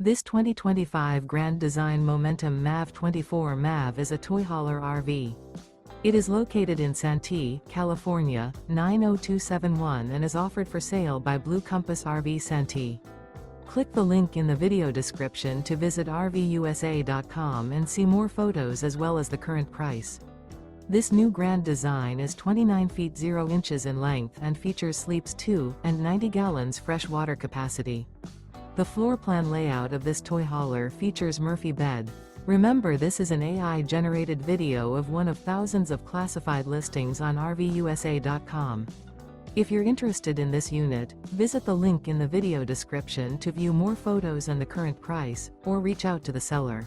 This 2025 Grand Design Momentum MAV 24 MAV is a toy hauler RV. It is located in Santee, California, 90271 and is offered for sale by Blue Compass RV Santee. Click the link in the video description to visit RVUSA.com and see more photos as well as the current price. This new Grand Design is 29 feet 0 inches in length and features sleeps 2 and 90 gallons fresh water capacity. The floor plan layout of this toy hauler features Murphy bed. Remember, this is an AI-generated video of one of thousands of classified listings on RVUSA.com. If you're interested in this unit, visit the link in the video description to view more photos and the current price, or reach out to the seller.